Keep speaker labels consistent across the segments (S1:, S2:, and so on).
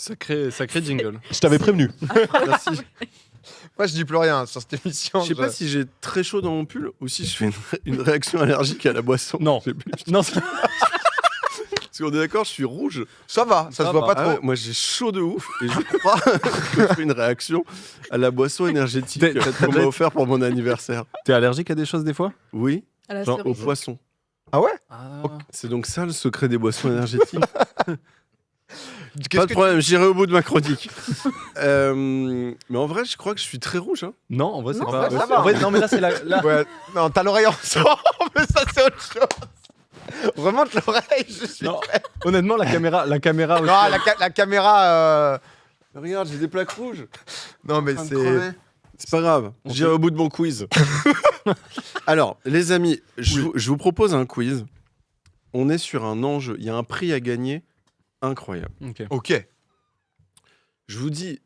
S1: Sacré jingle.
S2: Je t'avais prévenu.
S1: Merci.
S3: Moi, je dis plus rien sur cette émission.
S1: Je sais pas si j'ai très chaud dans mon pull ou si je fais une réaction allergique à la boisson.
S4: Non.
S1: Je sais plus.
S4: Non,
S1: Parce qu'on est d'accord, je suis rouge.
S3: Ça va, ça se voit pas
S1: Ah
S3: trop.
S1: ouais, moi, j'ai chaud de ouf et je crois que je fais une réaction à la boisson énergétique qu'on m'a offert pour mon anniversaire.
S4: T'es allergique à des choses des fois?
S1: Oui,
S5: À la
S1: genre aux
S5: cerise.
S1: poissons.
S3: Ah ouais?
S1: C'est donc ça le secret des boissons énergétiques.
S3: Qu'est-ce
S1: Pas de
S3: que
S1: problème, j'irai au bout de ma chronique. Mais en vrai, je crois que je suis très rouge. Hein.
S4: Non, en vrai, c'est
S3: Non,
S4: pas.
S3: ça va.
S4: En vrai, non, mais là, c'est la.
S3: Ouais, non, t'as l'oreille ensemble, mais ça c'est autre chose. Remonte l'oreille, je suis.
S4: Non, honnêtement, la caméra aussi.
S3: Non, la caméra.
S1: Regarde, j'ai des plaques rouges.
S3: Non, mais
S1: En train de
S3: c'est.
S1: crever. C'est pas grave, j'irai au bout de mon quiz. Alors, les amis, je vous propose un quiz. On est sur un enjeu, il y a un prix à gagner incroyable.
S4: Ok.
S3: Ok.
S1: Je vous dis,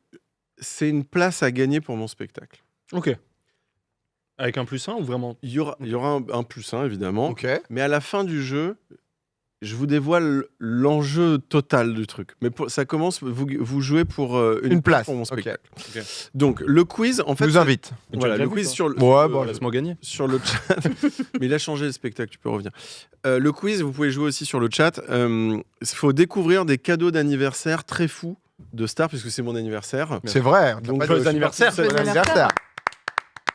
S1: c'est une place à gagner pour mon spectacle.
S4: Ok. Avec un +1 ou vraiment?
S1: Il y aura un +1, évidemment.
S3: Ok.
S1: Mais à la fin du jeu, je vous dévoile l'enjeu total du truc. Mais ça commence, vous jouez pour une place pour mon
S3: Ok.
S1: spectacle.
S4: Ok.
S1: Donc, le quiz, en fait...
S3: Nous invite.
S4: Mais tu
S1: Voilà,
S4: l'as
S1: le
S4: déjà
S1: quiz
S4: vu,
S1: sur le...
S3: Ouais, bon,
S4: Laisse-moi gagner.
S1: sur le chat. Mais il a changé le spectacle, tu peux revenir. Le quiz, vous pouvez jouer aussi sur le chat. Il faut découvrir des cadeaux d'anniversaire très fous de stars, puisque c'est mon anniversaire.
S3: C'est vrai.
S1: Donc,
S3: T'as pas
S1: joyeux
S3: dit-
S4: anniversaire.
S3: Joyeux
S5: Joyeux
S3: anniversaire.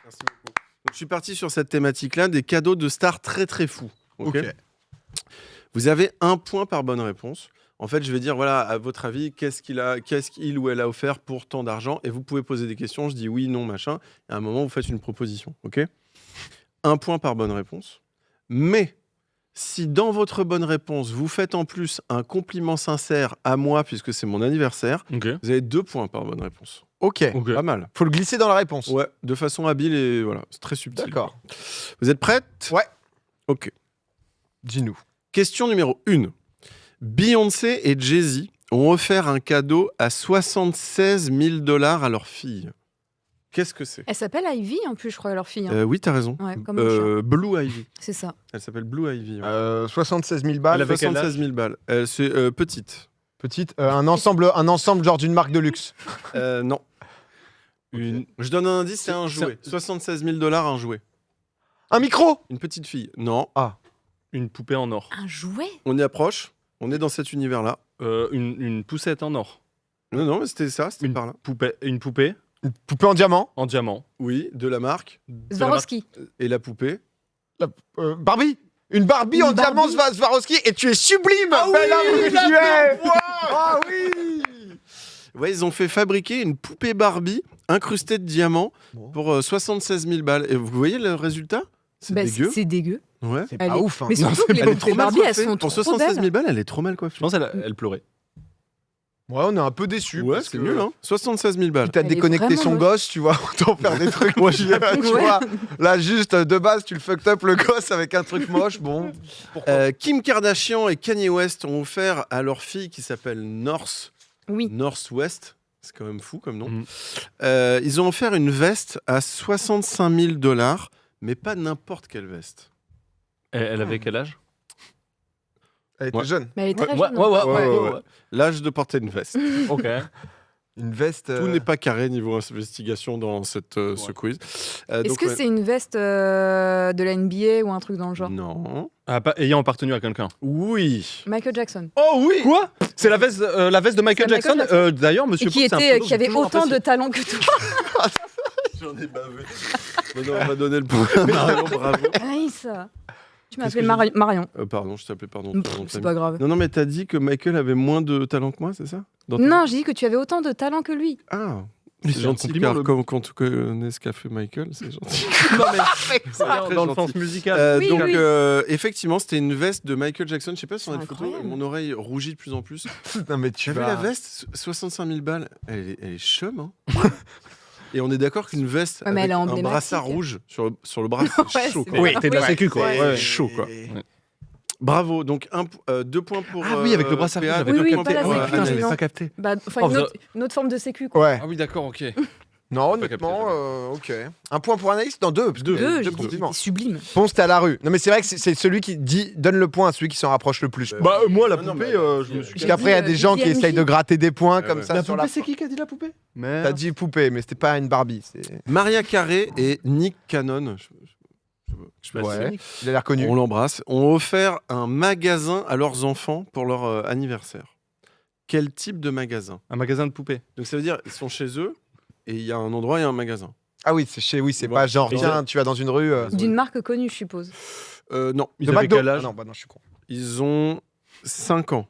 S1: Merci beaucoup. Donc, je suis parti sur cette thématique-là, des cadeaux de stars très très fous. Ok.
S3: Ok.
S1: Vous avez 1 point par bonne réponse. En fait, je vais dire, voilà, à votre avis, qu'est-ce qu'il ou elle a offert pour tant d'argent? Et vous pouvez poser des questions. Je dis oui, non, machin. Et à un moment, vous faites une proposition. Ok. 1 point par bonne réponse. Mais si dans votre bonne réponse, vous faites en plus un compliment sincère à moi, puisque c'est mon anniversaire,
S4: Ok.
S1: vous avez 2 points par bonne réponse.
S3: Ok.
S4: Ok.
S1: Pas mal.
S3: Faut le glisser dans la réponse.
S1: Ouais, de façon habile et voilà, c'est très subtil.
S3: D'accord.
S1: Vous êtes prête?
S3: Ouais.
S1: Ok.
S3: Dis-nous.
S1: Question numéro 1. Beyoncé et Jay-Z ont offert un cadeau à 76 000 $ à leur fille. Qu'est-ce que c'est?
S5: Elle s'appelle Ivy en plus, je crois, leur fille. hein.
S1: Oui, t'as raison.
S5: Ouais, comme mon chat.
S1: Blue Ivy.
S5: C'est ça.
S1: Elle s'appelle Blue Ivy. Ouais.
S3: 76 000 balles.
S4: Elle avait quel
S1: 76 000 balles. C'est petite.
S3: Petite. Un ensemble genre d'une marque de luxe.
S1: Non. Je donne un indice, c'est un jouet. 76 000 $ un jouet.
S3: Un micro.
S1: Une petite fille. Non.
S4: Une poupée en or.
S5: Un jouet?
S1: On y approche. On est dans cet univers-là.
S4: Une poussette en or.
S1: Non, mais c'était ça, c'était par là.
S4: Une poupée
S3: Une poupée en diamant.
S4: en diamant.
S1: Oui, de la marque.
S5: Swarovski.
S1: Et la poupée.
S3: Barbie. Une Barbie
S5: Une
S3: en diamant
S5: Barbie.
S3: Swarovski et tu es sublime.
S1: Ah
S3: bel
S1: oui,
S3: homme que
S1: la
S3: tu es. Ah oui.
S1: Ouais, ils ont fait fabriquer une poupée Barbie incrustée de diamants pour 76 000 balles. Et vous voyez le résultat? C'est
S5: Bah,
S1: dégueu.
S5: c'est dégueu.
S1: Ouais.
S3: C'est
S5: Elle
S3: pas
S5: est-
S3: ouf. Hein.
S5: Mais surtout que les
S1: Elle est
S5: poupées
S1: trop mal
S5: Barbie, elles
S1: coiffée.
S5: sont
S1: Pour
S5: trop
S1: 76 000
S5: belles.
S1: balles, elle est trop mal coiffée.
S4: Je pense qu'elle pleurait.
S3: Ouais, on est un peu déçus.
S1: Ouais,
S3: parce
S1: c'est
S3: que
S1: nul, hein. 76 000 balles.
S3: Quitte à
S5: Elle est
S3: déconnecter
S5: vraiment
S3: son
S5: moche.
S3: gosse, tu vois, autant faire des trucs. Moi, tu vois, là, juste de base, tu le fucked up le gosse avec un truc moche. Bon.
S1: Kim Kardashian et Kanye West ont offert à leur fille qui s'appelle
S5: Oui.
S1: Northwest. C'est quand même fou comme nom.
S4: Mhm.
S1: Ils ont offert une veste à 65 000 $, mais pas n'importe quelle veste.
S4: Elle avait quel âge?
S3: Elle était
S1: Ouais.
S3: jeune.
S5: Mais elle est très
S4: Ouais,
S5: jeune.
S4: ouais,
S5: hein.
S1: Ouais. L'âge de porter une veste.
S4: Ok.
S3: Une veste.
S1: Tout n'est pas carré niveau investigation dans ce quiz.
S5: Est-ce
S1: Donc,
S5: que
S1: ouais.
S5: c'est une veste de la NBA ou un truc dans le genre?
S1: Non.
S4: Ayant appartenu à quelqu'un.
S1: Oui.
S5: Michael Jackson.
S1: Oh oui.
S4: Quoi? C'est la veste de Michael
S5: C'est
S4: Jackson.
S5: Michael
S4: D'ailleurs,
S5: Et
S4: monsieur
S5: qui,
S4: Poux, c'est un pseudo
S5: qui
S4: que
S5: avait
S4: j'ai toujours
S5: autant de
S4: apprécié.
S5: talent que toi.
S1: J'en ai bavé. Maintenant, on va donner le point. Marion, bravo.
S5: Nice. Tu m'as
S1: Qu'est-ce
S5: appelé
S1: que
S5: Marion.
S1: Pardon, je t'appelais pardon.
S5: C'est pas grave.
S1: Non, mais t'as dit que Michael avait moins de talent que moi, c'est ça? Dans ta-
S5: Non, j'ai dit que tu avais autant de talent que lui.
S1: Ah.
S4: Mais
S1: C'est
S4: c'est un
S1: gentil,
S4: compliment,
S1: car
S4: le-
S1: quand tu connais ce qu'a fait Michael, c'est gentil.
S4: Non, mais
S1: C'est très
S4: dans le
S1: gentil.
S4: sens musical.
S5: Oui,
S1: donc,
S5: oui.
S1: Effectivement, c'était une veste de Michael Jackson. Je sais pas si on a
S5: C'est
S1: une photo.
S5: incroyable.
S1: Mon oreille rougit de plus en plus.
S3: Non, mais
S1: Tu as vu la veste 65 000 balles. Elle est chum, hein. Et on est d'accord qu'une veste
S5: Ouais, mais
S1: avec
S5: elle est
S1: un
S5: emblématique.
S1: brassard rouge sur le bras, c'est
S5: Ouais,
S1: chaud.
S5: c'est
S1: quoi.
S5: vrai.
S4: T'es de la
S5: Oui.
S4: sécu, quoi.
S3: Ouais.
S4: Ouais.
S1: Chaud, quoi. Bravo. Donc, 2 points pour.
S4: Ah oui, avec le brassard
S1: PA.
S4: rouge, j'avais
S5: Oui,
S4: pas
S5: oui,
S4: capté.
S5: pas la
S4: Ouais,
S5: sécu,
S4: j'avais
S5: non.
S4: pas capté.
S5: Bah, enfin,
S4: Oh,
S5: une autre forme de sécu, quoi.
S3: Ouais.
S4: Ah oui, d'accord, ok.
S3: Non,
S4: Pas capté,
S3: honnêtement, ok. Un point pour Anaïs. Non, deux. Parce que
S5: Deux, j'ai dit,
S3: effectivement.
S5: c'est sublime.
S3: Ponce, t'es à la rue. Non, mais c'est vrai que c'est celui qui donne le point à celui qui s'en rapproche le plus.
S4: Bah, moi, la
S1: Non, non,
S4: poupée,
S1: mais-
S4: je me suis.
S3: Parce qu'après, il y a des gens qui
S5: Viviane
S3: essayent
S5: J.
S3: de gratter des points
S1: Ouais,
S3: comme
S1: ouais.
S3: ça
S4: La
S3: sur
S4: poupée,
S3: la
S4: c'est qui a dit la poupée?
S3: T'as dit poupée, mais c'était pas une Barbie.
S1: Maria Carré et Nick Cannon, je sais pas
S3: Ouais.
S1: si-
S3: Il a l'air connu.
S1: on l'embrasse, ont offert un magasin à leurs enfants pour leur anniversaire. Quel type de magasin?
S4: Un magasin de poupées.
S1: Donc ça veut dire ils sont chez eux et il y a un endroit, il y a un magasin.
S3: Ah oui, c'est
S1: Bon,
S3: pas genre,
S1: ils
S3: tiens, tu vas dans une rue.
S5: D'une marque connue, je suppose.
S1: Non,
S4: Ils
S3: de
S4: avaient
S3: McDo.
S4: quel âge?
S3: Ah non, bah non, je suis con.
S1: ils ont 5 ans.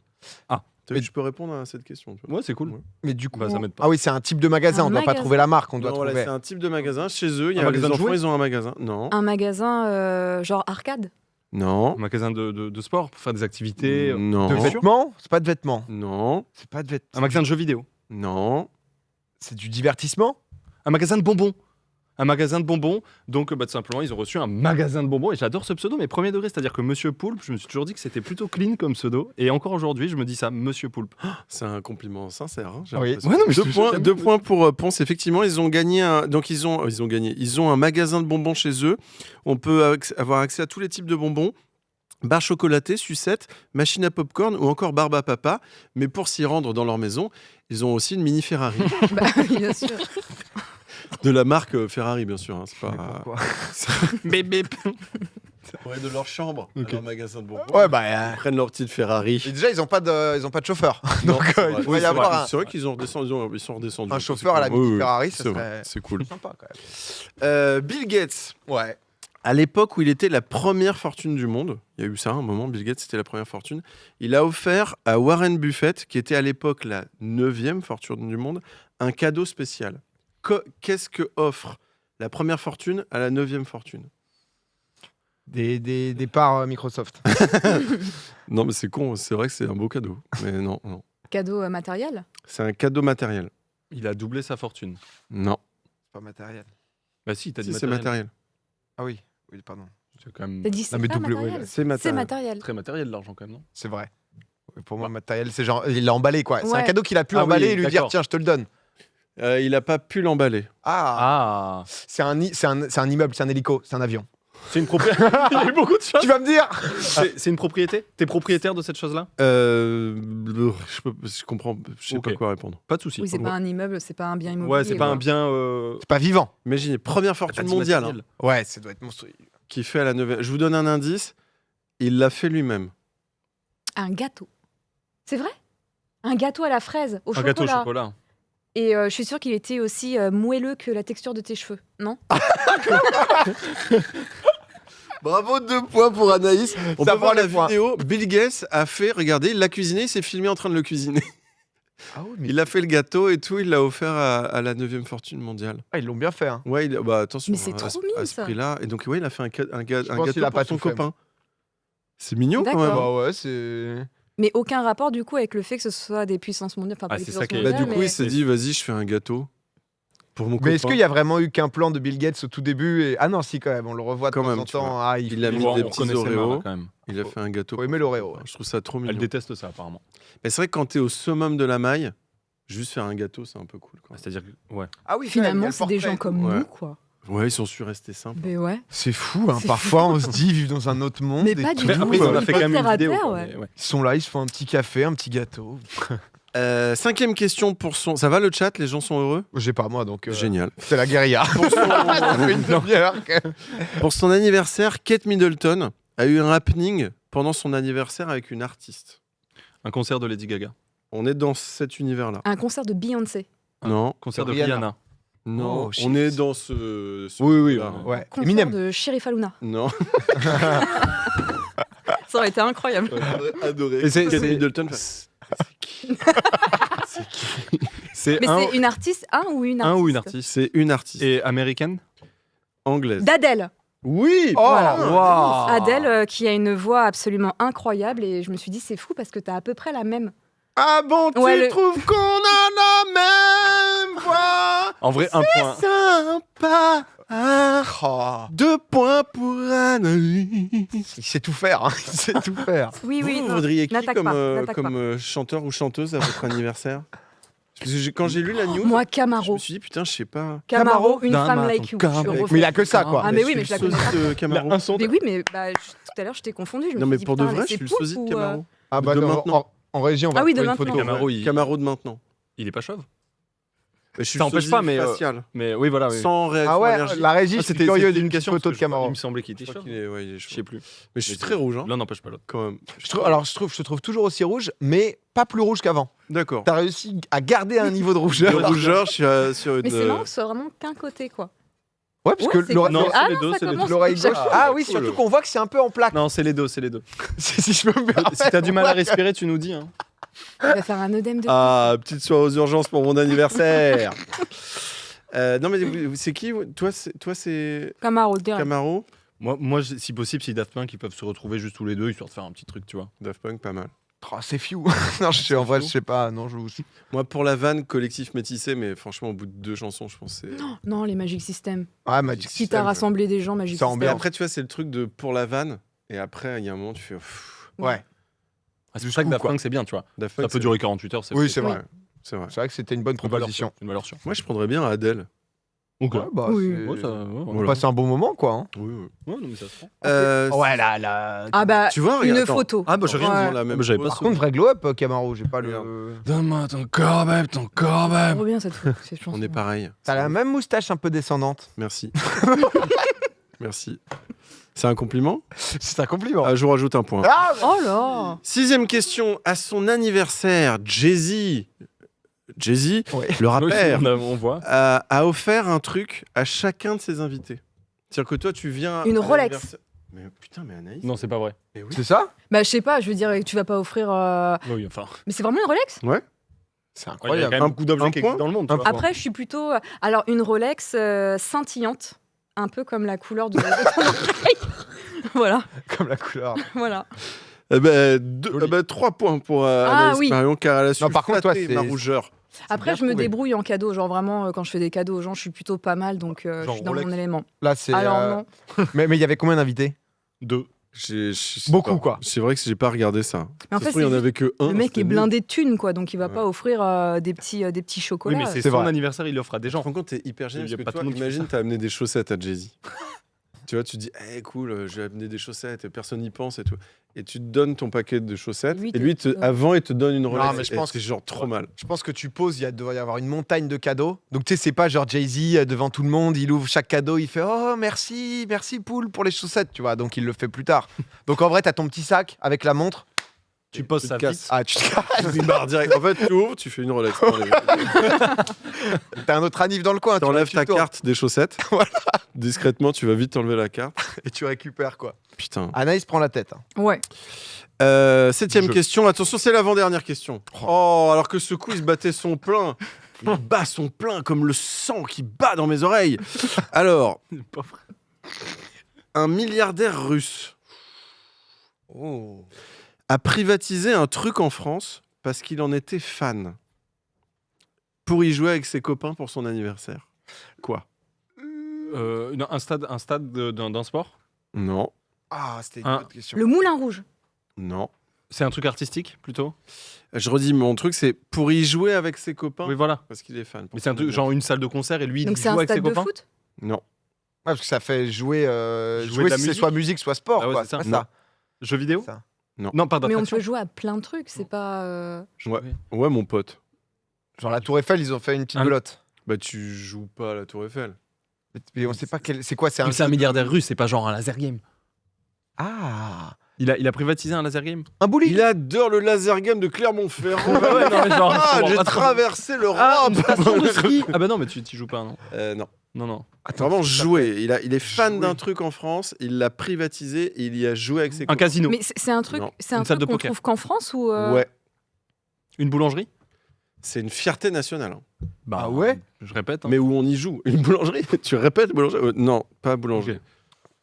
S4: Ah.
S1: T'as vu, je peux répondre à cette question. tu vois.
S4: Ouais, c'est cool.
S1: Ouais.
S3: Mais du coup.
S4: Bah, ça m'aide pas.
S3: Ah oui, c'est un type de magasin.
S5: Un
S3: On doit pas
S5: magasin.
S3: trouver la marque, on doit
S1: Non, voilà,
S3: trouver.
S1: c'est un type de magasin. Chez eux, il y
S4: Un
S1: a
S4: magasin
S1: les
S4: de
S1: enfants,
S4: jouets
S1: ils ont un magasin. Non.
S5: Un magasin genre arcade.
S1: Non.
S4: Un magasin de sport pour faire des activités.
S1: Non.
S3: De vêtements? C'est pas de vêtements.
S1: Non.
S3: C'est pas de vêtements.
S4: Un magasin de jeux vidéo.
S1: Non.
S3: C'est du divertissement?
S4: Un magasin de bonbons. Un magasin de bonbons. Donc, tout simplement, ils ont reçu un magasin de bonbons. Et j'adore ce pseudo, mais premier degré. C'est-à-dire que Monsieur Poulpe, je me suis toujours dit que c'était plutôt clean comme pseudo. Et encore aujourd'hui, je me dis ça, Monsieur Poulpe.
S1: C'est un compliment sincère. Hein, j'ai
S3: Oui.
S1: l'impression.
S4: Ouais, non, mais je te jure, j'aime
S1: deux
S4: beaucoup.
S1: points pour Ponce. Effectivement, ils ont gagné. Donc ils ont gagné. Ils ont un magasin de bonbons chez eux. On peut avoir accès à tous les types de bonbons. Barres chocolatées, sucettes, machine à popcorn ou encore barbe à papa. Mais pour s'y rendre dans leur maison, ils ont aussi une mini Ferrari.
S5: Bah, bien sûr.
S1: De la marque Ferrari, bien sûr. Hein, c'est
S3: Mais
S1: pas.
S3: pourquoi
S4: Bip, bip.
S1: Ouais, de leur chambre,
S4: Ok.
S1: leur magasin de bonbons.
S3: Ouais, bah.
S1: Ils prennent leur petite Ferrari.
S3: Et déjà, ils ont pas de chauffeur.
S1: Non,
S3: Donc,
S1: c'est vrai.
S3: il pourrait y
S1: c'est
S3: avoir
S1: vrai.
S3: un-
S1: C'est vrai qu'ils ont redescendu, ils sont redescendus.
S3: un chauffeur à la
S1: Oui,
S3: mini
S1: oui,
S3: Ferrari, ça
S1: c'est vrai,
S3: serait
S1: c'est cool.
S3: sympa quand même.
S1: Bill Gates,
S3: Ouais.
S1: à l'époque où il était la première fortune du monde, il y a eu ça un moment, Bill Gates c'était la première fortune, il a offert à Warren Buffett, qui était à l'époque la 9e fortune du monde, un cadeau spécial. Qu'est-ce que offre la première fortune à la 9e fortune?
S3: Des parts Microsoft.
S1: Non mais c'est con, c'est vrai que c'est un beau cadeau. Mais non, non.
S5: Cadeau matériel.
S1: C'est un cadeau matériel.
S4: Il a doublé sa fortune.
S1: Non,
S3: Pas matériel.
S4: Bah si, t'as dit
S1: si, c'est matériel.
S3: Ah oui. Oui, pardon.
S4: C'est quand même
S5: T'as dit c'est
S3: mais
S5: pas
S3: double,
S5: matériel.
S3: ouais,
S1: C'est
S5: C'est
S1: matériel.
S5: matériel.
S4: très matériel l'argent quand même, non?
S3: C'est vrai. Pour moi, matériel, c'est genre, il l'a emballé quoi. C'est un
S5: Ouais.
S3: cadeau qu'il a pu
S4: Ah
S3: emballer
S4: oui,
S3: et lui dire
S4: d'accord.
S3: tiens, je te le donne.
S1: Il a pas pu l'emballer.
S3: Ah,
S4: Ah.
S3: c'est un immeuble, c'est un hélico, c'est un avion.
S4: C'est une propriété. Il y a eu beaucoup de choses.
S3: Tu vas me dire
S4: C'est une propriété? T'es propriétaire de cette chose-là?
S1: Je comprends, je sais
S4: Ok.
S1: pas quoi répondre.
S4: Pas de souci.
S5: Oui, c'est pas un immeuble, c'est pas un bien immobilier.
S4: Ouais, c'est pas
S5: quoi.
S4: un bien.
S3: C'est pas vivant.
S1: Imaginez, première fortune mondiale hein,
S3: Ouais, ça doit être monstrueux.
S1: qui fait à la 9e. Je vous donne un indice, il l'a fait lui-même.
S5: Un gâteau. C'est vrai? Un gâteau à la fraise, au
S4: Un
S5: chocolat.
S4: gâteau au chocolat.
S5: Et je suis sûre qu'il était aussi moelleux que la texture de tes cheveux, non?
S1: Bravo, 2 points pour Anaïs. On
S3: Ça
S1: peut
S3: prend
S1: voir la
S3: les points.
S1: vidéo. Bill Gates a fait, regardez, il l'a cuisiné, il s'est filmé en train de le cuisiner.
S3: Ah oui, mais
S1: Il a fait le gâteau et tout, il l'a offert à la 9e fortune mondiale.
S3: ils l'ont bien fait. Hein.
S1: Ouais, bah attention.
S5: Mais c'est
S1: hein,
S5: trop
S1: à ce-
S5: mignon,
S1: à ce
S5: ça.
S1: prix-là. Et donc, ouais, il a fait un
S3: pense
S1: gâteau
S3: qu'il a
S1: pour
S3: pas
S1: son
S3: tout fait.
S1: copain. C'est mignon quand
S5: D'accord.
S1: même.
S3: Bah ouais, c'est.
S5: Mais aucun rapport du coup avec le fait que ce soit des puissances mondiales. Enfin, pas
S4: Ah,
S5: des
S4: c'est ça
S5: puissances
S4: qui est-
S1: Bah,
S5: mondiales,
S1: du coup,
S5: mais-
S1: il s'est dit, vas-y, je fais un gâteau pour mon copain.
S3: Mais est-ce qu'il y a vraiment eu qu'un plan de Bill Gates au tout début et... Ah non, si quand même, on le revoit de
S1: Quand
S3: temps
S1: même,
S3: en
S1: tu
S3: temps.
S1: vois.
S3: Ah,
S1: Il a mis
S4: Bon,
S1: des
S4: on
S1: petits
S4: connaît ses mains,
S1: Oreos.
S4: là, quand même.
S1: Il a fait un gâteau.
S3: Faut aimer l'Oreo. Ouais.
S1: Je trouve ça trop
S4: Elle
S1: mignon.
S4: déteste ça apparemment.
S1: Mais c'est vrai que quand t'es au summum de la maille, juste faire un gâteau, c'est un peu cool. Quoi.
S4: C'est-à-dire que ouais.
S3: Ah oui,
S5: Finalement, c'est des gens comme
S1: Ouais.
S5: nous, quoi.
S1: Ouais, ils sont su rester simples.
S5: Mais ouais.
S3: C'est fou, hein.
S5: C'est
S3: Parfois, on se dit vivre dans un autre monde.
S5: Mais
S3: et
S5: pas du
S3: tout.
S4: Mais
S5: tout.
S4: après, ils en ont fait quand même
S5: Terre
S4: une
S5: à
S4: vidéo.
S5: terre,
S4: quoi,
S5: ouais.
S4: mais ouais.
S3: Ils sont là, ils se font un petit café, un petit gâteau.
S1: 5e question pour son. Ça va le chat? Les gens sont heureux?
S3: J'ai pas moi, donc
S1: Génial.
S3: c'est la guérilla. Ça fait une demi-heure que-
S1: Pour son anniversaire, Kate Middleton a eu un happening pendant son anniversaire avec une artiste.
S4: Un concert de Lady Gaga.
S1: On est dans cet univers-là.
S5: Un concert de Beyoncé.
S1: Non,
S4: Concert de
S3: Rihanna.
S4: Rihanna.
S1: non,
S3: Oh, shit.
S1: on est dans ce.
S3: Oui, oui,
S1: là.
S3: ouais.
S5: Concert
S3: Eminem.
S5: de Sheriff Aluna.
S1: Non.
S5: Ça aurait été incroyable.
S1: J'aurais adoré.
S3: Et c'est-
S1: Kate
S3: c'est-
S1: Middleton.
S4: C'est
S5: Mais
S4: un,
S5: c'est une artiste, un ou une artiste?
S4: un ou une artiste.
S1: C'est une artiste
S4: Et américaine?
S1: anglaise.
S5: D'Adèle.
S1: Oui.
S3: Oh,
S5: Voilà.
S3: waouh.
S5: Adèle qui a une voix absolument incroyable et je me suis dit c'est fou parce que t'as à peu près la même.
S1: Ah bon, tu
S5: Ouais, le-
S1: trouves qu'on a la même voix?
S4: En vrai, un point.
S1: Sympa.
S3: Oh,
S1: 2 points pour Anaïs.
S3: il sait tout faire, hein. Il sait tout faire.
S5: Oui, oui.
S1: Vous
S5: non.
S1: voudriez qui
S5: N'attaque
S1: comme,
S5: pas, n'attaque pas.
S1: chanteur ou chanteuse à votre anniversaire? Parce que quand j'ai lu la news,
S5: Moi,
S1: je
S5: Camaro.
S1: me suis dit, putain, je sais pas.
S5: Camaro, une
S4: D'un
S5: femme
S4: matin,
S5: like you.
S4: Camaro.
S5: Je refais.
S3: Mais il a que ça, quoi.
S5: Ah, mais oui, mais je la connais pas.
S1: de Camaro.
S4: Un son.
S5: Mais oui, mais tout à l'heure, je t'ai confondu. Je me
S1: Non,
S5: suis
S1: mais
S5: dit,
S1: pour de
S5: putain,
S1: vrai,
S5: mais
S1: je suis
S5: c'est
S1: le
S5: Poulpe
S1: sosie de
S5: ou,
S1: Camaro.
S3: Ah bah
S1: de
S3: non,
S1: maintenant.
S3: en régie, on va
S5: Ah oui, de
S3: trouver une
S5: maintenant.
S3: photo.
S4: Camaro, il...
S1: Camaro de maintenant.
S4: il est pas chauve.
S1: Je suis
S4: Ça
S1: le
S4: empêche
S1: sosie
S4: pas, mais,
S1: facial.
S4: Mais oui, voilà. Oui.
S1: Sans réaction
S3: Ah ouais,
S1: allergique.
S3: la régie,
S4: Ah,
S3: je suis curieux
S4: c'était
S3: d'une
S4: une question
S3: photo de
S4: parce que
S3: Camaro.
S4: Il me semblait qu'il était
S1: Je crois
S4: chauve.
S1: qu'il est, ouais, il est
S4: Je
S1: chaud.
S4: sais plus.
S1: Mais je suis très rouge, hein,
S4: L'un n'empêche pas l'autre.
S1: quand même.
S3: Alors, je te trouve toujours aussi rouge, mais pas plus rouge qu'avant.
S1: D'accord.
S3: T'as réussi à garder un niveau de
S1: De
S3: rougeur.
S1: rougeur, je suis sur une.
S5: Mais c'est marrant que ce soit vraiment qu'un côté, quoi.
S3: Ouais, parce
S5: Ouais,
S3: que
S5: c'est
S3: l'oreille
S5: quoi,
S4: non,
S5: c'est- Ah
S4: c'est les
S5: non,
S4: deux,
S5: ça
S4: c'est les deux.
S5: commence
S3: l'oreille
S5: chaque
S3: gauche.
S5: fois.
S3: Ah oui,
S1: cool.
S3: surtout qu'on voit que c'est un peu en plaque.
S4: Non, c'est les deux, c'est les deux.
S3: Si je peux me permettre.
S4: Si t'as du mal à respirer, tu nous dis. Hein.
S5: Il va faire un œdème de.
S1: Ah, petite soirée aux urgences pour mon anniversaire. Non, mais c'est qui Toi, c'est
S5: Camaro, direct.
S1: Camaro.
S4: Moi, si possible, si Daft Punk, ils peuvent se retrouver juste tous les deux, histoire de faire un petit truc, tu vois.
S1: Daft Punk, pas mal.
S3: Oh, c'est fiou. Non, en vrai, je sais pas. Non, je vous.
S1: Moi, pour la vanne, collectif métissé, mais franchement, au bout de 2 chansons, je pense que c'est.
S5: Non, les Magic System.
S3: Ah, Magic
S5: Quitte
S3: System.
S5: à rassembler des gens, Magic
S3: Ça
S5: System.
S1: Mais
S3: ambiance.
S1: après, tu vois, c'est le truc de pour la vanne. Et après, il y a un moment, tu fais.
S3: Ouais.
S4: Ah, c'est pour ça que
S3: Jusqu'où,
S4: Daft
S3: quoi.
S4: Punk, c'est bien, tu vois.
S1: Daft
S4: Ça
S1: Punk,
S4: peut durer 48 heures, c'est
S3: Oui, c'est vrai.
S1: Ouais, c'est vrai.
S3: C'est vrai que c'était une bonne
S4: une valeur
S3: proposition.
S4: sûre. Une valeur sûre.
S1: Moi, je prendrais bien Adèle.
S4: Ok.
S3: Ouais, bah,
S5: Oui.
S3: c'est-
S4: Ouais, ça, ouais,
S3: On
S4: voilà.
S3: passe un bon moment, quoi. Hein.
S1: Oui, oui.
S4: Ouais, non, mais ça se prend.
S3: Ouais, là.
S5: Ah bah,
S1: Tu vois,
S5: une
S1: regarde, attends.
S5: photo.
S4: Ah, bah, j'ai rien
S5: Ouais.
S1: Ils ont la même
S4: Bah, j'avais
S1: pose.
S4: pas
S3: Par contre, vrai glow up, Camaro. J'ai pas le.
S4: Donne-moi ton corps, babe, ton corps, babe.
S5: Trop bien cette chanson.
S1: On est pareil.
S3: T'as la même moustache un peu descendante.
S1: Merci. Merci. C'est un compliment.
S3: C'est un compliment.
S1: Ah, je vous rajoute un point.
S3: Ah,
S5: Oh là
S1: 6e question. À son anniversaire, Jay-Z,
S3: ouais.
S1: le rappeur,
S4: On voit.
S1: a offert un truc à chacun de ses invités. C'est-à-dire que toi, tu viens.
S5: Une
S1: à
S5: Rolex.
S1: l'anniversaire- Mais putain, mais Anaïs.
S4: Non, c'est pas vrai.
S1: Mais oui.
S3: C'est ça
S5: Bah, je sais pas, je veux dire, tu vas pas offrir.
S4: Oui, enfin.
S5: Mais c'est vraiment une Rolex
S3: C'est
S4: Il y a quand
S3: incroyable.
S4: même
S1: Un-
S4: beaucoup d'objets
S1: un
S4: qui existent
S1: point
S4: dans le monde. tu vois.
S5: Après, je suis plutôt. Alors, une Rolex scintillante, un peu comme la couleur de. Voilà,
S3: Comme la couleur.
S5: voilà.
S1: Eh ben,
S3: Joli.
S1: 3 points pour
S5: Ah,
S1: Anaïs
S5: oui.
S1: Marion, car elle a su
S3: Non, par contre, toi,
S1: flatter
S3: c'est-
S1: ma rougeur.
S5: Après,
S3: bien
S5: je me
S3: trouvé.
S5: débrouille en cadeau. Genre, vraiment, quand je fais des cadeaux aux gens, je suis plutôt pas mal. Donc, je
S3: Genre
S5: suis dans
S3: Rolex.
S5: mon élément.
S3: Là, c'est.
S5: Alors, non.
S3: Mais il y avait combien d'invités
S4: 2.
S3: Beaucoup, quoi.
S1: C'est vrai que j'ai pas regardé ça.
S5: Mais en
S1: Ça
S5: fait,
S1: se trouve, il y en
S5: c'est
S1: avait que un.
S5: Le mec
S1: c'était
S5: est
S1: nul.
S5: blindé de thunes, quoi. Donc, il va
S1: Ouais.
S5: pas offrir des petits chocolats.
S4: Oui, mais c'est
S3: C'est
S4: son
S3: vrai.
S4: anniversaire, il offre à des
S1: Tu te
S4: gens.
S1: rends compte, t'es hyper génial
S4: Il y a
S1: parce que
S4: pas
S1: toi,
S4: tout le monde qui fait
S1: imagine, t'as amené des chaussettes à Jay-Z. Tu vois, tu dis, cool, j'ai amené des chaussettes et personne n'y pense et tout. Et tu te donnes ton paquet de chaussettes
S5: Lui,
S1: et lui, avant, il te donne une Rolex.
S3: mais je
S1: Et
S3: pense
S1: c'est genre trop mal.
S3: Je pense que tu poses, il doit y avoir une montagne de cadeaux. Donc tu sais, c'est pas genre Jay-Z devant tout le monde, il ouvre chaque cadeau, il fait oh merci Poul pour les chaussettes, tu vois. Donc il le fait plus tard. Donc en vrai, t'as ton petit sac avec la montre.
S4: Tu poses
S1: te
S4: sa
S1: casses.
S4: fille.
S3: Ah, tu te casses.
S1: Tu barres direct. En fait, tu ouvres, tu fais une Rolex.
S3: T'as un autre anniv dans le coin.
S1: T'enlèves
S3: tu
S1: ta
S3: tournes
S1: carte des chaussettes.
S3: Voilà.
S1: Discrètement, tu vas vite enlever la carte.
S3: et tu récupères quoi.
S1: Putain.
S3: Anaïs prend la tête. Hein.
S5: Ouais.
S1: 7e
S3: Je-
S1: question. Attention, c'est l'avant-dernière question. Oh, alors que ce quiz battait son plein. Il bat son plein comme le sang qui bat dans mes oreilles. Alors,
S4: Pauvre.
S1: un milliardaire russe
S3: Oh.
S1: a privatisé un truc en France parce qu'il en était fan. Pour y jouer avec ses copains pour son anniversaire. Quoi?
S4: Non, un stade d'un sport.
S1: Non,
S3: Ah, c'était une
S4: Un-
S3: bonne question.
S5: Le Moulin Rouge.
S1: non.
S4: C'est un truc artistique plutôt.
S1: Je redis, mon truc, c'est pour y jouer avec ses copains
S4: Oui, voilà.
S1: parce qu'il est fan. pour
S4: Mais c'est un
S1: son
S4: truc genre une salle de concert et lui il
S5: Donc,
S4: joue
S5: c'est un
S4: avec ses
S5: stade de
S4: copains.
S5: foot
S1: Non.
S3: Ouais, parce que ça fait jouer,
S4: Jouer de la
S3: si c'est
S4: musique.
S3: soit musique, soit sport.
S4: Ah ouais,
S3: quoi.
S4: c'est ça.
S3: Ouais,
S1: Non.
S4: Jeux vidéo.
S3: Ça.
S4: Non, pas
S5: Mais on
S4: d'attraction.
S5: peut jouer à plein de trucs. C'est pas.
S1: Ouais. Ouais, mon pote.
S3: Genre la Tour Eiffel, ils ont fait une petite
S4: Un-
S3: belote.
S1: Bah, tu joues pas à la Tour Eiffel.
S3: Mais on sait pas quel. C'est quoi C'est un.
S4: Mais c'est un
S3: jeu de-
S4: milliardaire russe, c'est pas genre un laser game.
S3: Ah.
S4: Il a privatisé un laser game.
S3: Un bowling.
S1: Il adore le laser game de Clermont-Ferrand.
S4: Ouais, non, mais genre,
S1: Ah,
S4: je
S1: j'ai
S4: comprends pas trop.
S1: traversé l'Europe.
S4: Ah, une station de ski. Ah bah non, mais tu joues pas, non.
S1: Non.
S4: Non.
S1: Vraiment jouer. Il est fan
S3: Jouer.
S1: d'un truc en France. Il l'a privatisé et il y a joué avec ses
S4: Un
S1: copains.
S4: casino.
S5: Mais c'est un truc,
S1: Non.
S5: c'est un
S4: Une salle
S5: truc
S4: de
S5: qu'on
S4: poker.
S5: trouve qu'en France ou
S1: Ouais.
S4: Une boulangerie.
S1: C'est une fierté nationale. hein.
S4: Bah
S3: Ah ouais.
S4: Je répète. hein.
S1: Mais où on y joue. Une boulangerie. Tu répètes boulangerie Non, pas boulangerie.
S4: Ok.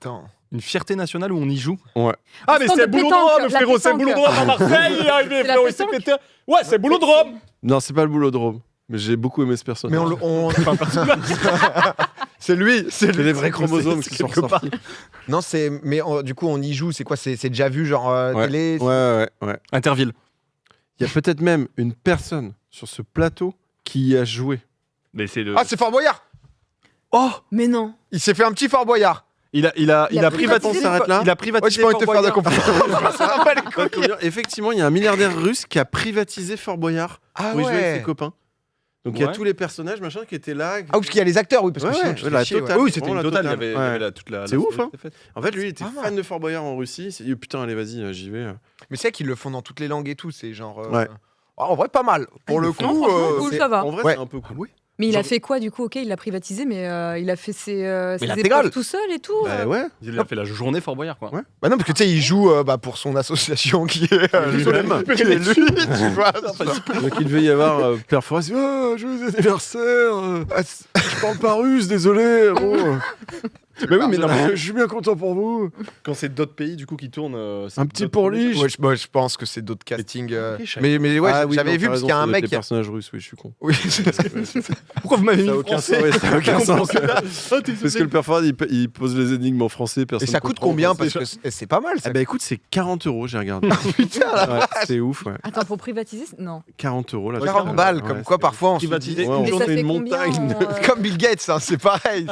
S3: Attends.
S4: Une fierté nationale où on y joue.
S1: Ouais.
S4: Ah mais
S5: stand
S4: c'est
S5: de
S4: Boulodrome,
S5: pétanque, la
S4: frérot, c'est
S5: pétanque.
S4: Boulodrome à Marseille. Il est arrivé,
S5: C'est la
S4: frérot, il s'est
S5: pétanque.
S4: pété. Ouais, c'est Boulodrome.
S1: Non, c'est pas le boulodrome. Mais j'ai beaucoup aimé ce personnage.
S3: Mais c'est lui.
S1: C'est les vrais chromosomes
S3: C'est
S1: qui sont
S3: quelque part.
S1: ressortis.
S3: Non, c'est. Mais du coup, on y joue. C'est quoi C'est déjà vu, genre
S1: Ouais.
S3: télé.
S1: Ouais.
S4: Interville.
S1: Il y a peut-être même une personne sur ce plateau qui y a joué.
S4: Mais c'est le.
S3: Ah, c'est Fort Boyard.
S4: Oh
S5: Mais non.
S3: Il s'est fait un petit Fort Boyard.
S4: Il a privatisé.
S1: On s'arrête là.
S4: Il a
S3: Ouais,
S4: privatisé.
S3: j'ai pas envie de te
S4: Fort
S3: faire de
S4: Boyard.
S3: confiance. Ça va pas les couilles.
S1: Effectivement, il y a un milliardaire russe qui a privatisé Fort Boyard
S3: Ah
S1: pour y jouer avec ses
S3: ouais.
S1: copains. Donc il y a
S4: Ouais.
S1: tous les personnages machin qui étaient là.
S3: Ah oui, parce qu'il y a les acteurs, oui, parce que
S1: Ouais,
S3: sinon
S1: ouais,
S3: tu te
S1: la
S3: fais chier,
S1: totale.
S3: ouais.
S4: Oui, c'était
S1: Vraiment
S4: une
S1: la
S4: totale. Il y
S1: totale.
S4: avait,
S1: Ouais.
S4: toute la.
S1: C'est ouf, hein.
S4: c'était fait.
S1: En fait, lui, il était
S3: Ah,
S1: fan de Fort Boyard en Russie. Il s'est dit putain, allez, vas-y, j'y vais.
S3: Mais c'est vrai qu'ils le font dans toutes les langues et tout, c'est genre.
S1: Ouais.
S3: En vrai, pas mal. Pour le
S5: Non,
S3: coup.
S5: franchement, cool,
S1: C'est-
S5: ça va.
S1: En vrai,
S3: Ouais.
S1: c'est un peu cool.
S5: Mais il a
S3: Genre-
S5: fait quoi du coup? Ok, il l'a privatisé, mais il a fait ses
S3: l'intégrale.
S5: épreuves tout seul et tout.
S1: Bah ouais.
S4: Il a fait la journée Fort Boyard, quoi.
S1: Ouais.
S3: Bah non, parce que tu sais, il joue pour son association qui est.
S1: Lui-même.
S3: qui est lui, tu vois.
S1: Donc il devait y avoir perforation. Oh, joyeux anniversaire. Je parle pas russe, désolé. Bon.
S4: Mais oui, mais non, mais
S1: Je suis bien content pour vous.
S4: quand c'est d'autres pays du coup qui tournent.
S1: Un petit pourlich.
S3: Ouais, je pense que c'est d'autres castings.
S4: Ok, je savais
S3: Mais ouais,
S1: Ah oui,
S3: j'avais
S1: non,
S3: vu
S1: t'as
S3: parce
S1: raison,
S3: qu'il y a
S1: ça
S3: un
S1: doit être
S3: mec.
S1: Les personnages russes, oui, je suis con.
S3: Oui,
S4: Pourquoi vous m'avez mis
S1: Ça a aucun
S4: français
S1: sens. Ouais, ça a aucun sens.
S4: Ah, t'es
S1: Parce que le père Ford, il pose les énigmes en français.
S3: et
S1: Personne
S3: ça coûte
S1: comprend.
S3: combien?
S1: C'est-
S3: Parce que c'est pas mal ça.
S1: Eh ben écoute, c'est 40 €, j'ai regardé.
S3: Putain, là.
S1: Ouais, c'est ouf, ouais.
S5: Attends, pour privatiser? Non.
S1: 40 €. Là,
S3: 40 balles, comme quoi parfois on se dit.
S4: Privatisé.
S1: Ouais, on
S5: Mais ça
S1: fait
S5: fait
S1: une
S5: combien
S1: montagne.
S3: Comme Bill Gates, hein, c'est pareil.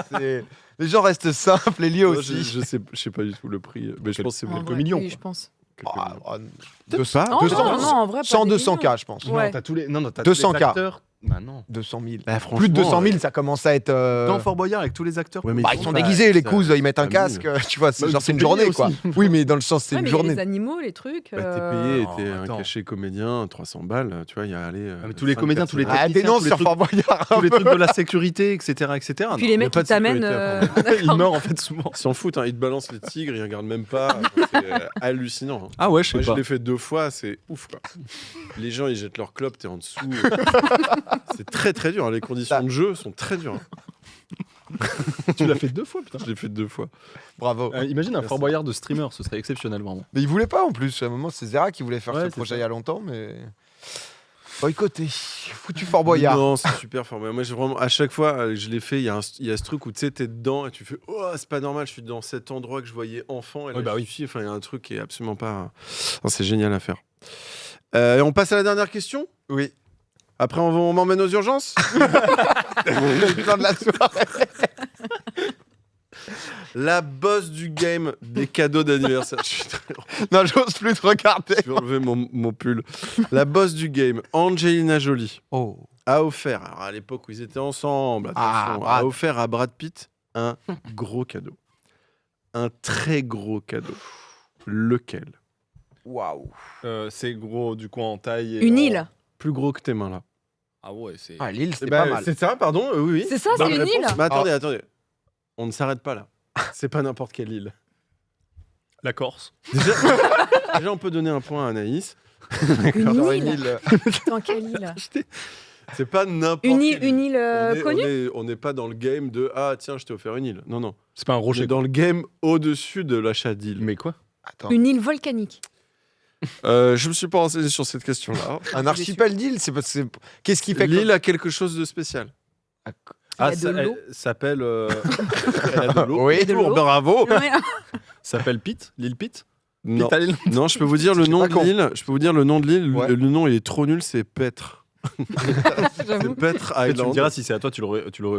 S3: Les gens restent simples et liés
S1: Moi,
S3: aussi.
S1: je sais pas du tout le prix, mais je pense que c'est
S5: En
S1: quelques
S5: vrai,
S1: millions.
S5: Oui, je pense.
S1: Quelques
S3: Ah,
S1: millions.
S3: ah,
S1: Peut-être pas.
S5: Non,
S3: 200,
S5: non, en vrai, pas
S3: 100,
S5: des
S3: 200
S5: millions.
S3: K, je pense.
S5: Ouais.
S4: Non, t'as tous les. Non, t'as
S3: 200
S4: tous
S3: K.
S4: les acteurs. Bah non.
S3: 200 000.
S1: Bah,
S3: Plus de 200 000,
S1: ouais.
S3: ça commence à être.
S4: Dans Fort Boyard avec tous les acteurs.
S1: Ouais, mais
S3: Bah, ils sont déguisés, les cousses, ils mettent un casque, tu vois, c'est
S4: Bah,
S3: genre
S4: ils
S3: c'est une
S4: sont payés
S3: journée quoi.
S4: aussi.
S3: Oui, mais dans le sens, c'est
S5: Ouais,
S3: une
S5: mais il y a
S3: journée.
S5: les animaux, les trucs.
S1: Bah, t'es payé,
S4: Oh,
S1: t'es un
S4: attends.
S1: cachet comédien, 300 balles, tu vois, il y a allé.
S4: mais tous les comédiens, tous les
S3: Ah,
S4: techniciens,
S3: dénonce
S4: tous les
S3: sur
S4: trucs-
S3: Fort Boyard.
S4: Tous les trucs de la sécurité, etc. etc.
S5: Puis
S4: Non.
S5: les
S1: y a
S5: mecs
S1: pas
S5: qui
S1: de
S5: t'amènent.
S1: sécurité,
S4: Ils meurent en fait souvent.
S1: Ils s'en foutent, hein, ils te balancent les tigres, ils regardent même pas. C'est hallucinant. hein.
S4: Ah ouais, je
S1: Moi,
S4: sais
S1: je
S4: pas.
S1: l'ai fait 2 fois, c'est ouf quoi. Les gens, ils jettent leur clope, t'es en dessous. C'est très très dur, hein, les conditions de jeu sont très dures. hein.
S4: Tu l'as fait 2 fois, putain.
S1: Je l'ai fait 2 fois.
S3: Bravo.
S4: Imagine un
S1: Merci.
S4: Fort Boyard de streamer, ce serait exceptionnel vraiment.
S3: Mais ils voulaient pas en plus. À un moment, c'est Zera qui voulait faire
S4: Ouais,
S3: ce
S4: c'est
S3: projet
S4: ça.
S3: il y a longtemps, mais. Boycotté. Foutu Fort Boyard.
S1: Non, c'est super fort. Moi, j'ai vraiment, à chaque fois, je l'ai fait, il y a ce truc où tu sais, t'es dedans et tu fais oh, c'est pas normal, je suis dans cet endroit que je voyais enfant. Et là,
S4: Oui, bah
S1: j'y
S4: oui.
S1: suis. Enfin, il y a un truc qui est absolument pas. Non, c'est génial à faire. Et on passe à la dernière question.
S3: Oui.
S1: Après, on m'emmène aux urgences.
S3: Le plan de la soirée.
S1: La boss du game des cadeaux d'anniversaire. Je suis très
S3: Non, j'ose plus te regarder.
S1: Je vais enlever mon pull. La boss du game, Angelina Jolie,
S3: Oh.
S1: a offert, alors à l'époque où ils étaient ensemble, attention,
S3: Brad.
S1: a offert à Brad Pitt un gros cadeau. Un très gros cadeau. Lequel?
S3: Waouh.
S4: C'est gros du coup en taille. Et
S5: Une
S4: en-
S5: île.
S1: Plus gros que tes mains là.
S4: Ah ouais, c'est.
S3: Ah, l'île, c'était
S1: Eh ben,
S3: pas mal.
S1: C'est ça, pardon, oui, oui.
S5: C'est ça,
S1: Bonne
S5: c'est une
S1: réponse.
S5: île.
S1: Mais attendez. On ne s'arrête pas là. C'est pas n'importe quelle île.
S4: La Corse.
S1: Déjà, on peut donner un point à Anaïs.
S5: Une
S3: Genre
S5: île. Dans quelle île?
S1: C'est pas n'importe
S5: Une île,
S1: quelle
S5: une île connue.
S1: On n'est pas dans le game de ah tiens je t'ai offert une île. Non non.
S4: C'est pas un
S1: On
S4: rocher.
S1: est dans le game au-dessus de l'achat d'île.
S4: Mais quoi?
S3: Attends.
S5: Une île volcanique.
S1: Je me suis pas renseigné sur cette question-là.
S3: Un archipel d'îles, qu'est-ce qui fait que.
S1: L'île a quelque chose de spécial.
S5: Il y a de l'eau.
S4: Elle s'appelle.
S1: Elle a de l'eau.
S3: Oui.
S5: De l'eau.
S1: Bravo.
S5: Ouais.
S4: S'appelle Pete, l'île Pete.
S1: Non.
S4: Pete à l'île-
S1: Non, je peux vous dire le
S3: C'est
S1: nom
S3: pas
S1: de
S3: con.
S1: l'île. Je peux vous dire le nom de l'île.
S3: Ouais.
S1: Le nom il est trop nul, c'est Petre. C'est
S5: J'avoue.
S1: Petre
S4: Après, tu me
S1: Island.
S4: diras si c'est à toi, tu le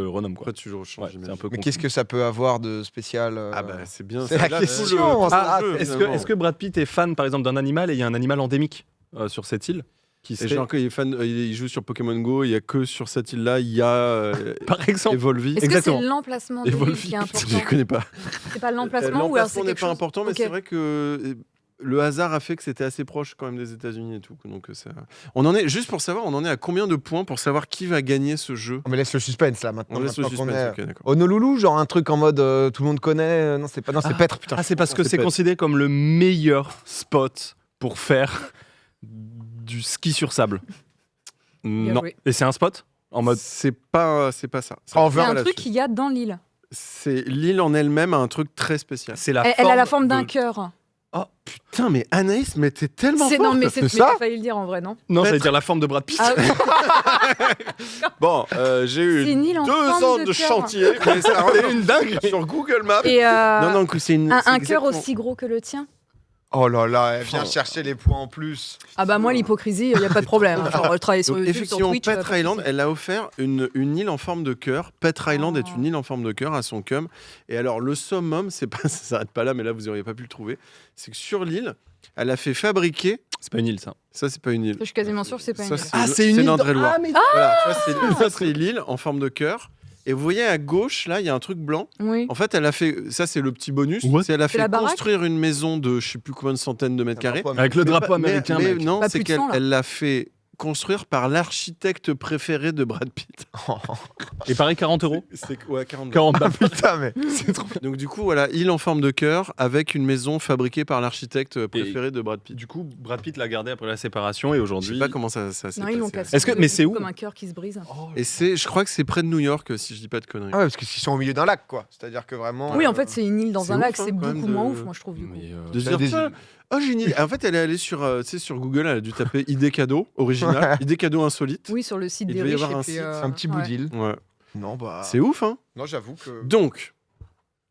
S4: renommes quoi.
S1: Après tu le rechanges.
S4: Ouais, c'est un
S1: j'imagine.
S4: peu
S3: Mais
S4: con.
S3: qu'est-ce que ça peut avoir de spécial
S1: Ah bah c'est bien.
S3: C'est la
S1: là,
S3: question,
S1: tout le-
S3: ça.
S1: tout le jeu,
S4: Est-ce
S1: finalement.
S4: que Brad Pitt est fan par exemple d'un animal et il y a un animal endémique sur cette île qui
S1: Et
S4: serait,
S1: genre, quand il est fan, il joue sur Pokémon Go, il y a que sur cette île-là, il y a
S4: par exemple,
S1: Evolvi.
S5: Est-ce que c'est
S4: Exactement.
S5: l'emplacement de l'île
S4: Evolvi,
S5: qui est
S1: Je
S5: important?
S1: ne connais pas.
S5: C'est pas l'emplacement ou alors c'est
S1: L'emplacement n'est
S5: quelque
S1: pas
S5: chose.
S1: important, mais
S5: Ok.
S1: c'est vrai que le hasard a fait que c'était assez proche quand même des États-Unis et tout. Donc ça... On en est juste pour savoir, on en est à combien de points pour savoir qui va gagner ce jeu.
S3: On me laisse le suspense là maintenant.
S1: On laisse le
S3: maintenant qu'on
S1: suspense.
S3: est-
S1: Ok, d'accord.
S3: Honolulu, genre un truc en mode tout le monde connaît. Non, c'est pas. Non, c'est Petre, putain.
S4: ah c'est parce que
S1: C'est
S4: c'est
S1: Pete.
S4: considéré comme le meilleur spot pour faire du ski sur sable.
S5: Bien
S4: Non.
S5: joué.
S4: Et c'est un spot en mode.
S1: C'est pas ça.
S3: En
S5: C'est
S3: vert,
S5: un
S1: là-dessus.
S5: truc qu'il y a dans l'île.
S1: C'est l'île en elle-même a un truc très spécial.
S4: C'est la
S5: Elle a la forme
S4: de-
S5: d'un cœur.
S1: Oh putain, mais Anaïs, mais t'es tellement
S5: C'est
S1: forte.
S5: non, mais
S3: c'est
S5: mais
S3: ça
S5: t'as failli le dire en vrai, non?
S4: Non, j'allais
S1: Pètre.
S4: dire la forme de Brad Pitt.
S5: Ah,
S1: Bon, j'ai eu
S5: C'est une île en
S1: 2
S5: forme
S1: ans
S5: de
S1: de
S5: cœur.
S1: chantier, mais ça en est une dingue sur Google Maps.
S5: et
S1: non, non, c'est une.
S5: un
S1: c'est
S5: cœur
S1: exactement-
S5: aussi gros que le tien.
S3: Oh là là, elle vient chercher les points en plus.
S5: Ah bah moi, l'hypocrisie, il n'y a pas de problème. Genre, travailler sur
S1: Donc,
S5: YouTube, sur
S1: effectivement,
S5: Twitch...
S1: Pet
S5: pas de
S1: Island,
S5: souci.
S1: elle a offert une île en forme de cœur. Pet Island est une île en forme de cœur à son cum. Et alors, le summum, c'est pas, ça s'arrête pas là, mais là, vous n'auriez pas pu le trouver. C'est que sur l'île, elle a fait fabriquer.
S4: C'est pas une île, ça.
S1: Ça, c'est pas une île.
S5: Je suis quasiment sûre que c'est pas une
S1: Ça,
S5: île.
S3: c'est une île dans-
S1: l'Indre-et-Loire.
S3: Ah, mais-
S1: Voilà, ça, c'est l'île en forme de cœur. Et vous voyez à gauche, là, il y a un truc blanc.
S5: Oui.
S1: En fait, elle a fait. Ça, c'est le petit bonus.
S4: What
S1: C'est elle a
S5: C'est
S1: fait
S5: la baraque
S1: construire une maison de je sais plus combien de centaines de mètres carrés.
S4: Avec le drapeau
S1: Mais-
S4: américain,
S1: mais
S4: mec.
S1: non,
S5: Pas
S1: c'est
S5: plus de
S1: qu'elle
S5: 100, là.
S1: elle l'a fait construire par l'architecte préféré de Brad Pitt.
S4: Et pareil, 40 €.
S1: C'est ouais, 40.
S4: 40 balles.
S3: Putain, mais.
S4: C'est trop.
S1: Donc du coup, voilà, île en forme de cœur avec une maison fabriquée par l'architecte préféré de Brad Pitt.
S4: Du coup, Brad Pitt l'a gardé après la séparation et
S1: Je
S4: aujourd'hui.
S1: sais pas comment ça s'est
S5: Non, ils l'ont
S1: passé.
S5: cassé.
S4: Est-ce que- mais c'est où
S5: Comme un cœur qui se brise.
S1: Et je crois que c'est près de New York, si je dis pas de conneries.
S3: Ah ouais, parce qu'ils sont au milieu d'un lac, quoi. C'est-à-dire que vraiment.
S5: Oui, en fait, c'est une île dans
S1: c'est
S5: un
S1: ouf,
S5: lac.
S1: hein,
S5: C'est
S1: quand même,
S5: beaucoup moins
S1: de-
S5: ouf, moi, je trouve, du coup.
S4: Mais,
S1: De se
S3: Ça a
S1: dire
S3: des-
S1: ça, oh j'ai une idée. En fait, elle est allée sur, tu sais, sur Google, elle a dû taper idée cadeau original, idée cadeau insolite.
S5: Oui, sur le site
S1: Il
S5: des
S1: devait y
S5: riches.
S1: avoir
S5: et
S1: un
S5: puis,
S1: site,
S3: un petit bout
S5: ouais.
S3: d'île.
S1: Ouais.
S3: Non, bah.
S1: C'est ouf, hein.
S3: Non, j'avoue que.
S1: Donc,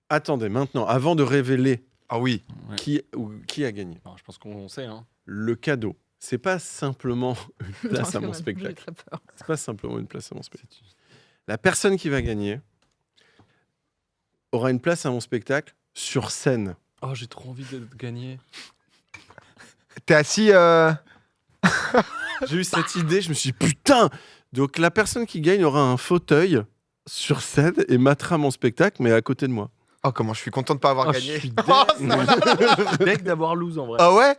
S1: attendez, maintenant, avant de révéler
S3: Ah oui.
S4: Ouais.
S1: qui a gagné,
S4: Non, je pense qu'on sait. Hein.
S1: le cadeau, c'est pas simplement une place à
S5: Non,
S1: mon
S5: j'ai
S1: spectacle.
S5: très peur.
S1: C'est pas simplement une place à mon spectacle. La personne qui va gagner aura une place à mon spectacle sur scène.
S4: Oh, j'ai trop envie de gagner.
S3: T'es assis.
S1: J'ai eu cette idée, je me suis dit putain. Donc la personne qui gagne aura un fauteuil sur scène et matera mon spectacle, mais à côté de moi.
S3: Oh, comment je suis content de pas avoir
S4: Oh, je
S3: gagné.
S4: suis
S3: Oh, ça-
S4: deg d'avoir lose en vrai.
S3: Ah ouais.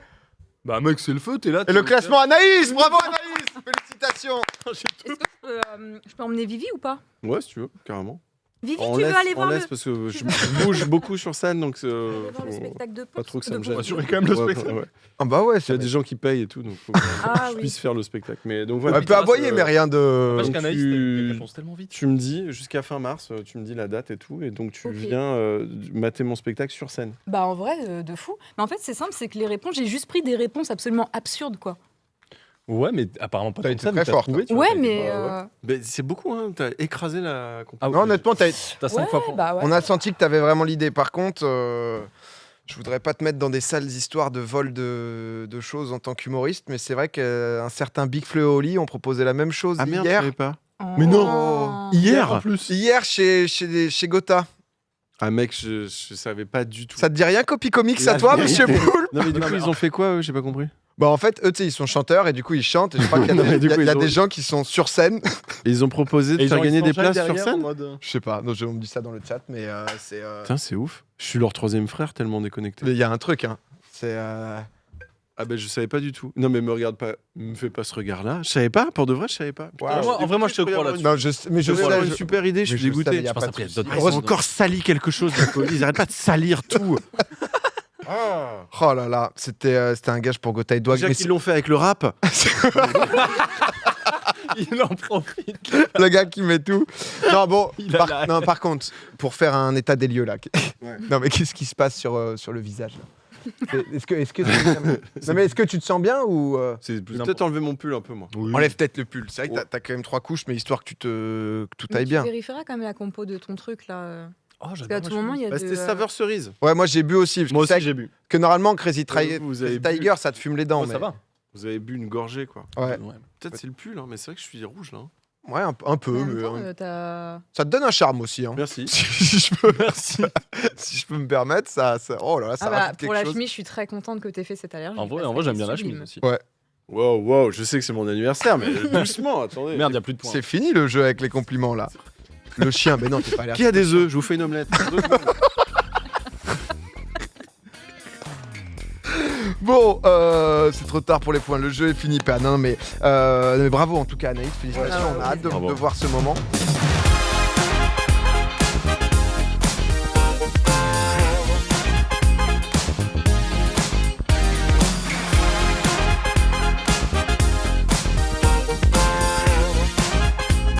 S4: Bah, mec, c'est le feu, t'es là.
S3: Et le classement Anaïs. Bravo Anaïs. Félicitations.
S5: Est-ce que je peux emmener Vivi ou pas?
S1: Ouais, si tu veux, carrément.
S5: Vivi,
S1: On
S5: tu veux
S1: laisse,
S5: aller
S1: on
S5: voir le...
S1: laisse parce que je bouge beaucoup sur scène, donc
S5: aller voir le
S1: faut
S5: spectacle de
S1: pas trop que ça me
S5: de
S1: gêne.
S5: Pont-
S4: Assurer quand même le
S1: Ouais,
S4: spectacle.
S1: ouais.
S3: Ah bah ouais,
S1: Il y
S3: c'est
S1: a des gens qui payent et tout, donc faut que
S5: Ah
S1: je
S5: oui.
S1: puisse faire le spectacle. Mais donc
S3: On
S1: voilà.
S3: peut aboyer, mais rien de.
S4: Parce
S1: Donc
S4: qu'Anaïs,
S1: tu-
S4: elle réponse tellement vite.
S1: Tu me dis jusqu'à fin mars, tu me dis la date et tout, et donc tu
S5: Ok.
S1: viens mater mon spectacle sur scène.
S5: Bah en vrai, de fou. Mais en fait, c'est simple, c'est que les réponses, j'ai juste pris des réponses absolument absurdes, quoi.
S4: Ouais, mais apparemment pas
S3: T'as
S4: tant
S3: été
S4: que ça,
S3: très
S4: mais t'as
S3: forte,
S4: trouvé, tu vois,
S5: Ouais,
S4: t'as été-
S5: mais...
S1: bah, Mais c'est beaucoup, hein. T'as écrasé la compétition.
S4: Ah oui,
S3: Non, honnêtement,
S4: t'as 5
S5: ouais,
S4: fois pour.
S5: bah ouais.
S3: on a senti que t'avais vraiment l'idée. Par contre, je voudrais pas te mettre dans des sales histoires de vol de choses en tant qu'humoriste, mais c'est vrai qu'un certain Big Fleu et Oli ont proposé la même chose
S1: Ah merde, je
S3: hier.
S1: savais pas.
S4: Mais
S5: non.
S1: Hier
S4: en plus.
S3: Hier chez Gotha.
S1: Ah mec, je savais pas du tout.
S3: Ça te dit rien, Copy Comics
S1: La
S3: à toi,
S1: vérité.
S3: monsieur Poul?
S1: Non mais du
S4: Non,
S1: coup,
S4: mais
S1: ils ont fait quoi eux? J'ai pas compris.
S3: Bah en fait, eux, tu sais, ils sont chanteurs et du coup, ils chantent. Et je crois qu'il y a,
S1: Non, mais du
S3: il y a-
S1: coup,
S3: il y a
S1: ils ont-
S3: des gens qui sont sur scène.
S1: Et ils ont proposé de
S4: Et
S1: faire
S4: genre, ils
S1: gagner des
S4: s'enchaînent
S1: places sur
S4: derrière en
S1: scène.
S4: mode-
S3: Je sais pas, non, on me dit ça dans le chat, mais c'est.
S1: Putain, c'est ouf. Je suis leur troisième frère tellement déconnecté.
S3: Mais il y a un truc, hein. C'est.
S1: Ah ben je savais pas du tout. Non mais me regarde pas, me fais pas ce regard-là. Je savais pas, pour de vrai, je savais pas. Putain,
S3: Ouais,
S1: je suis
S4: en vrai, moi, je te
S1: dégoûté,
S4: crois
S1: je
S4: là-dessus.
S3: Non, mais je
S1: Je
S3: sais.
S1: avoir une
S3: je-
S1: super idée, je
S3: mais
S1: suis
S3: je savais,
S1: dégoûté.
S3: y a
S4: Je pense
S3: pas de
S4: après, il y a
S3: souci.
S4: d'autres
S1: Ils ont encore sali quelque chose, la police. Ils arrêtent pas de salir tout. Ah.
S3: Oh là là, c'était un gage pour Gotha et Dwag.
S1: Déjà
S3: Mais
S1: qu'ils l'ont fait avec le rap.
S4: Il en profite.
S3: le gars qui met tout. Non, bon,
S4: Il a la
S3: non, par contre, pour faire un état des lieux là.
S1: Ouais.
S3: Non, mais qu'est-ce qui se passe sur le visage là Est-ce que non, mais est-ce que tu te sens bien ou
S4: C'est plus
S1: Je vais peut-être enlever mon pull un peu, moi.
S3: enlève peut-être le pull. C'est vrai que t'as quand même 3 couches, mais histoire que que tout
S5: Mais
S3: aille
S5: tu
S3: bien.
S5: vérifieras quand même la compo de ton truc, là.
S4: Oh,
S5: Parce qu'à tout moment, il y a
S1: Bah,
S5: de...
S1: c'était saveur cerise.
S3: Ouais, moi j'ai bu aussi. Parce
S4: Moi
S3: que c'est
S4: aussi,
S3: vrai
S4: j'ai bu.
S3: que normalement Crazy,
S1: vous avez
S3: Tiger, ça te fume les dents.
S4: Oh, ça
S3: mais...
S4: va.
S1: Vous avez bu une gorgée, quoi.
S3: Ouais,
S1: Peut-être c'est le pull, hein, mais c'est vrai que je suis rouge, là. hein.
S3: ouais, un peu.
S5: En même
S3: Mais,
S5: temps, t'as...
S3: ça te donne un charme aussi. Hein.
S1: Merci.
S3: si je peux, si je peux me permettre, ça oh là là, ça
S5: Ah bah,
S3: rajoute
S5: pour
S3: quelque
S5: la
S3: chose.
S5: chemise, je suis très contente que t'aies fait cette allergie.
S4: En vrai,
S5: parce
S4: j'aime
S5: qu'elle
S4: bien
S5: est
S4: la
S5: sublime.
S4: chemise aussi.
S3: Ouais.
S1: Wow, je sais que c'est mon anniversaire, mais doucement, attendez.
S4: Merde, il n'y a plus de points.
S3: C'est fini le jeu avec les compliments là. Le chien, mais non, t'es pas allé.
S1: Qui a des œufs? Je vous fais une omelette.
S3: Bon, c'est trop tard pour les points. Le jeu est fini, pas. Non, mais bravo en tout cas, Anaïs. Félicitations.
S5: Ouais,
S3: on a hâte de
S4: bravo.
S3: voir ce moment.